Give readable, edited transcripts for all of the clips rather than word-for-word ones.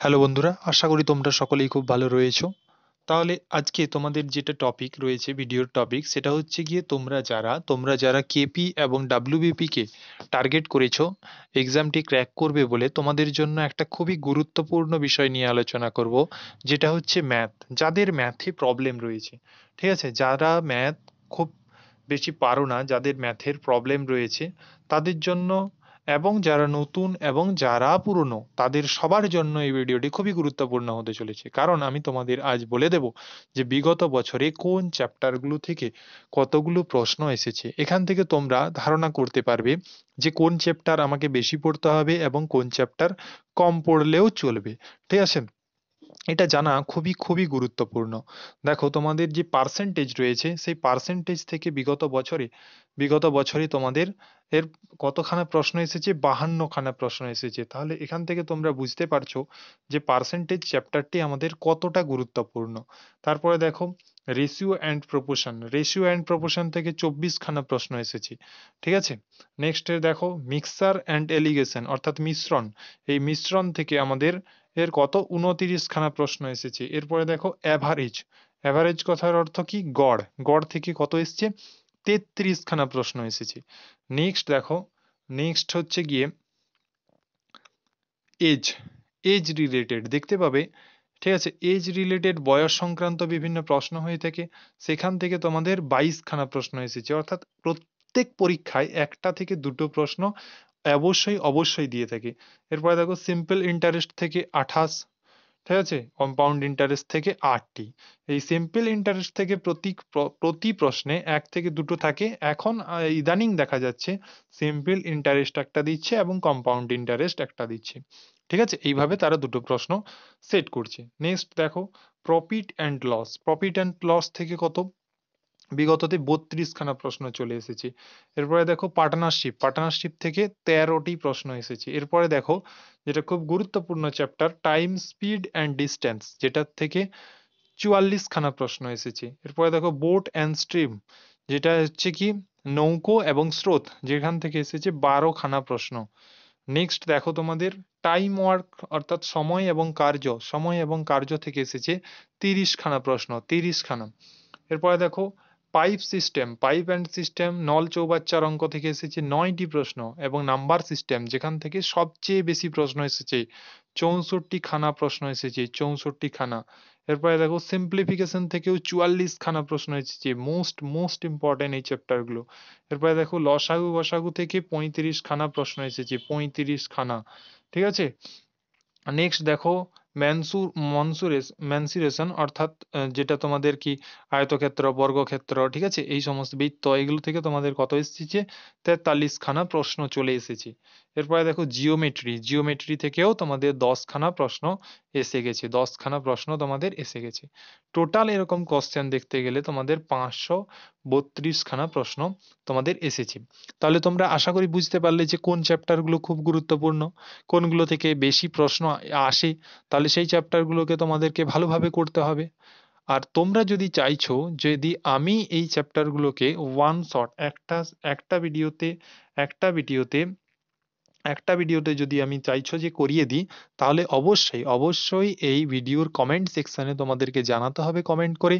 Hello বন্ধুরা, আশা করি তোমরা সকলেই খুব ভালো রয়েছো। তাহলে আজকে তোমাদের যেটা টপিক রয়েছে, ভিডিওর টপিক, সেটা হচ্ছে গিয়ে তোমরা যারা কেপি এবং ডাব্লিউবিপি কে টার্গেট করেছো এক্সামটি ক্র্যাক করবে বলে, তোমাদের জন্য একটা খুবই গুরুত্বপূর্ণ বিষয় নিয়ে আলোচনা করব, যেটা হচ্ছে ম্যাথ। যাদের ম্যাথে প্রবলেম রয়েছে, ঠিক আছে, যারা ম্যাথ খুব বেশি পারো না, যাদের ম্যাথের প্রবলেম রয়েছে, তাদের জন্য এবং যারা নতুন এবং যারা পুরনো, তাদের সবার জন্য এই ভিডিওটি খুবই গুরুত্বপূর্ণ হতে চলেছে। কারণ আমি তোমাদের আজ বলে দেব যে বিগত বছরে কোন চ্যাপ্টারগুলো থেকে কতগুলো প্রশ্ন এসেছে। এখান থেকে তোমরা ধারণা করতে পারবে যে কোন চ্যাপ্টার আমাকে বেশি পড়তে হবে এবং কোন চ্যাপ্টার কম পড়লেও চলবে। ঠিক আছে, এটা জানা খুবই খুবই গুরুত্বপূর্ণ। দেখো, তোমাদের যে পার্সেন্টেজ রয়েছে, সেই পার্সেন্টেজ থেকে বিগত বছরে তোমাদের এর কতখানা প্রশ্ন এসেছে, 52খানা প্রশ্ন এসেছে। তাহলে এখান থেকে তোমরা বুঝতে পারছো যে পার্সেন্টেজ চ্যাপ্টারটি আমাদের কতটা গুরুত্বপূর্ণ। তারপরে দেখো, রেশিও অ্যান্ড প্রপোর্শন থেকে 24খানা প্রশ্ন এসেছে। ঠিক আছে, নেক্সট দেখো, মিক্সার অ্যান্ড এলিগেশন অর্থাৎ মিশ্রণ, এই মিশ্রণ থেকে আমাদের এর কত 29খানা প্রশ্ন এসেছে। এরপরে দেখো অ্যাভারেজ, অ্যাভারেজ কথার অর্থ কি, গড়, গড় থেকে কত এসছে, 33খানা প্রশ্ন এসেছে। নেক্সট দেখো, নেক্সট হচ্ছে গিয়ে এজ, এজ রিলেটেড দেখতে পাবে। ঠিক আছে, এজ রিলেটেড বয়স সংক্রান্ত বিভিন্ন প্রশ্ন হয়ে থাকে, সেখান থেকে তোমাদের 22খানা প্রশ্ন এসেছে। অর্থাৎ প্রত্যেক পরীক্ষায় একটা থেকে দুটো প্রশ্ন অবশ্যই অবশ্যই দিয়ে থাকে। এরপরে দেখো, সিম্পল ইন্টারেস্ট থেকে 28, ঠিক আছে, কম্পাউন্ড ইন্টারেস্ট থেকে 8টি। এই সিম্পল ইন্টারেস্ট থেকে প্রতি প্রশ্নে এক থেকে দুটো থাকে। এখন ইদানিং দেখা যাচ্ছে সিম্পল ইন্টারেস্ট একটা দিচ্ছে এবং কম্পাউন্ড ইন্টারেস্ট একটা দিচ্ছে। ঠিক আছে, এইভাবে তারা দুটো প্রশ্ন সেট করছে। নেক্সট দেখো, profit and loss, profit and loss থেকে কত, বিগততে 32খানা প্রশ্ন চলে এসেছে। এরপরে দেখো পার্টনারশিপ, পার্টনারশিপ থেকে 13টি প্রশ্ন এসেছে। এরপরে দেখো, যেটা খুব গুরুত্বপূর্ণ chapter, time, speed and distance, যেটার থেকে 44খানা প্রশ্ন এসেছে। এরপরে দেখো বোট অ্যান্ড স্ট্রিম, যেটা হচ্ছে কি নৌকো এবং স্রোত, যেখান থেকে এসেছে 12খানা প্রশ্ন। নেক্সট দেখো তোমাদের টাইম ওয়ার্ক অর্থাৎ সময় এবং কার্য, সময় এবং কার্য থেকে এসেছে 30খানা প্রশ্ন, 30খানা। এরপরে দেখো pipe system, pipe and system, নল চৌবাচ্চার অঙ্ক থেকে এসেছে 9টি প্রশ্ন, এবং নাম্বার সিস্টেম, যেখান থেকে সবচেয়ে বেশি প্রশ্ন এসেছে, 64খানা প্রশ্ন এসেছে, 64খানা। এরপরে দেখো সিম্পলিফিকেশন থেকেও 44খানা প্রশ্ন এসেছে, মোস্ট মোস্ট ইম্পর্টেন্ট এই চ্যাপ্টার গুলো। এরপরে দেখো লসাগু গসাগু থেকে 35খানা প্রশ্ন এসেছে, 35খানা। ঠিক আছে, নেক্সট দেখো ম্যানসুরেশন অর্থাৎ যেটা তোমাদের কি আয়তক্ষেত্র, বর্গক্ষেত্র, ঠিক আছে, এই সমস্ত বৃত্ত, এগুলো থেকে তোমাদের কত এসেছে, 43খানা প্রশ্ন চলে এসেছে। এরপরে দেখো জিওমেট্রি, জিওমেট্রি থেকেও তোমাদের 10খানা প্রশ্ন এসে গেছে, 10খানা প্রশ্ন তোমাদের এসে গেছে। টোটাল এরকম কোশ্চেন দেখতে গেলে তোমাদের 532খানা প্রশ্ন তোমাদের এসেছে। তাহলে তোমরা আশা করি বুঝতে পারলে যে কোন চ্যাপ্টারগুলো খুব গুরুত্বপূর্ণ, কোনগুলো থেকে বেশি প্রশ্ন আসে। তাহলে সেই চ্যাপ্টারগুলোকে তোমাদেরকে ভালোভাবে করতে হবে। আর তোমরা যদি চাইছো যদি আমি এই চ্যাপ্টারগুলোকে ওয়ান শট একটা ভিডিওতে একটা ভিডিওতে একটা ভিডিওতে যদি আমি চাইছো যে করিয়ে দিই, তাহলে অবশ্যই অবশ্যই এই ভিডিওর কমেন্ট সেকশনে তোমাদেরকে জানাতে হবে কমেন্ট করে।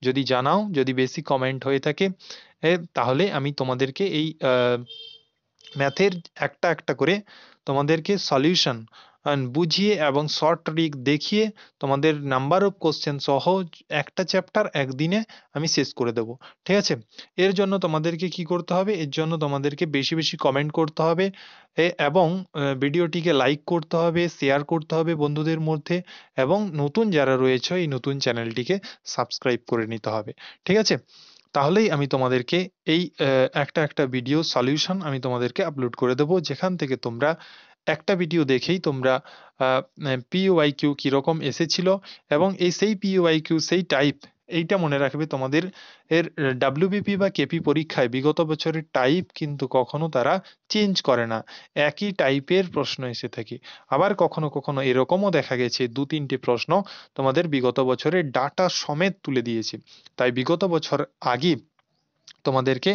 যদি জানাও, যদি বেশি কমেন্ট হয়ে থাকে, তাহলে আমি তোমাদেরকে এই ম্যাথের একটা একটা করে তোমাদেরকে সলিউশন বুঝিয়ে এবং শর্ট ট্রিক দেখিয়ে তোমাদের নাম্বার অফ কোশ্চেন সহ একটা চ্যাপ্টার একদিনে আমি শেষ করে দেব। ঠিক আছে, এর জন্য তোমাদেরকে কি করতে হবে, এর জন্য তোমাদেরকে বেশি বেশি কমেন্ট করতে হবে, এবং ভিডিওটিকে লাইক করতে হবে, শেয়ার করতে হবে বন্ধুদের মধ্যে, এবং নতুন যারা রয়েছে এই নতুন চ্যানেলটিকে সাবস্ক্রাইব করে নিতে হবে। ঠিক আছে, তাহলেই আমি তোমাদেরকে এই একটা একটা ভিডিও সলিউশন আমি তোমাদেরকে আপলোড করে দেবো, যেখান থেকে তোমরা একটা ভিডিও দেখেই তোমরা পিওআইকিউ কিরকম এসেছিল এবং এই সেই পিওআইকিউ সেই টাইপ, এইটা মনে রাখবে তোমাদের এর ডাব্লিউবিপি বা কেপি পরীক্ষায় বিগত বছরের টাইপ কিন্তু কখনো তারা চেঞ্জ করে না, একই টাইপের প্রশ্ন এসে থাকে। আবার কখনো কখনো এরকমও দেখা গেছে দু তিনটে প্রশ্ন তোমাদের বিগত বছরের ডাটা সমেত তুলে দিয়েছে। তাই বিগত বছর আগে তোমাদেরকে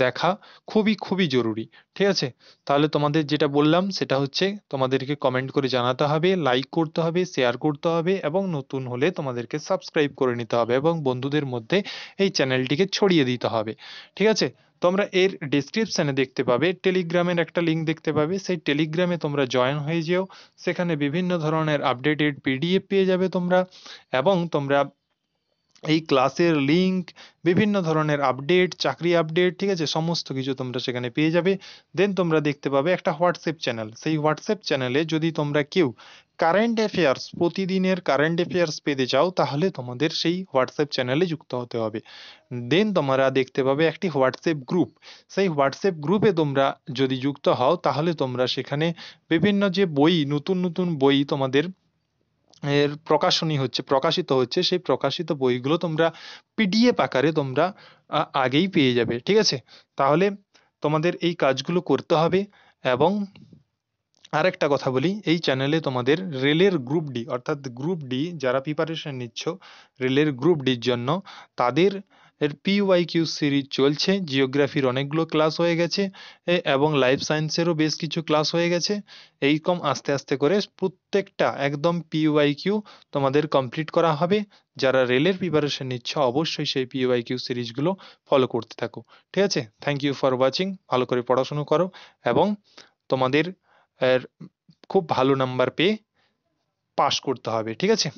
দেখা খুবই খুবই জরুরি। ঠিক আছে? তাহলে তোমাদের যেটা বললাম সেটা হচ্ছে তোমাদেরকে কমেন্ট করে জানাতে হবে, লাইক করতে হবে, শেয়ার করতে হবে এবং নতুন হলে তোমাদেরকে সাবস্ক্রাইব করে নিতে হবে এবং বন্ধুদের মধ্যে এই চ্যানেলটিকে ছড়িয়ে দিতে হবে। ঠিক আছে? তোমরা এর ডেসক্রিপশনে দেখতে পাবে টেলিগ্রামের একটা লিংক দেখতে পাবে, সেই টেলিগ্রামে তোমরা জয়েন হয়ে যেও। সেখানে বিভিন্ন ধরনের আপডেটেড পিডিএফ পেয়ে যাবে তোমরা, এবং তোমরা এই ক্লাসের লিংক, বিভিন্ন ধরনের আপডেট, চাকরি আপডেট, ঠিক আছে, সমস্ত কিছু তোমরা সেখানে পেয়ে যাবে। দেন তোমরা দেখতে পাবে একটা হোয়াটসঅ্যাপ চ্যানেল, সেই হোয়াটসঅ্যাপ চ্যানেলে যদি তোমরা কেউ কারেন্ট অ্যাফেয়ার্স, প্রতিদিনের কারেন্ট অ্যাফেয়ার্স পেতে চাও তাহলে তোমাদের সেই হোয়াটসঅ্যাপ চ্যানেলে যুক্ত হতে হবে। দেন তোমরা দেখতে পাবে একটি হোয়াটসঅ্যাপ গ্রুপ, সেই হোয়াটসঅ্যাপ গ্রুপে তোমরা যদি যুক্ত হও তাহলে তোমরা সেখানে বিভিন্ন যে বই, নতুন নতুন বই তোমাদের এর প্রকাশিত হচ্ছে, সেই প্রকাশিত বইগুলো তোমরা পিডিএফ আকারে তোমরা আগেই পেয়ে যাবে। ঠিক আছে? তাহলে তোমাদের এই কাজগুলো করতে হবে। এবং আরেকটা কথা বলি, এই চ্যানেলে তোমাদের রেলের গ্রুপ ডি, অর্থাৎ গ্রুপ ডি যারা প্রিপারেশন নিচ্ছ রেলের গ্রুপ ডির জন্য, তাদের এর পিওয়াইকিউ সিরিজ চলছে। জিওগ্রাফির অনেকগুলো ক্লাস হয়ে গেছে, এবং লাইফ সায়েন্সেরও বেশ কিছু ক্লাস হয়ে গেছে। এইরকম আস্তে আস্তে করে প্রত্যেকটা একদম পিওয়াইকিউ তোমাদের কমপ্লিট করা হবে। যারা রেলের প্রিপারেশন নিচ্ছ অবশ্যই সেই পিওয়াইকিউ সিরিজগুলো ফলো করতে থাকো। ঠিক আছে? Thank you for watching. ভালো করে পড়াশুনো করো এবং তোমাদের এর খুব ভালো নাম্বার পেয়ে পাশ করতে হবে। ঠিক আছে?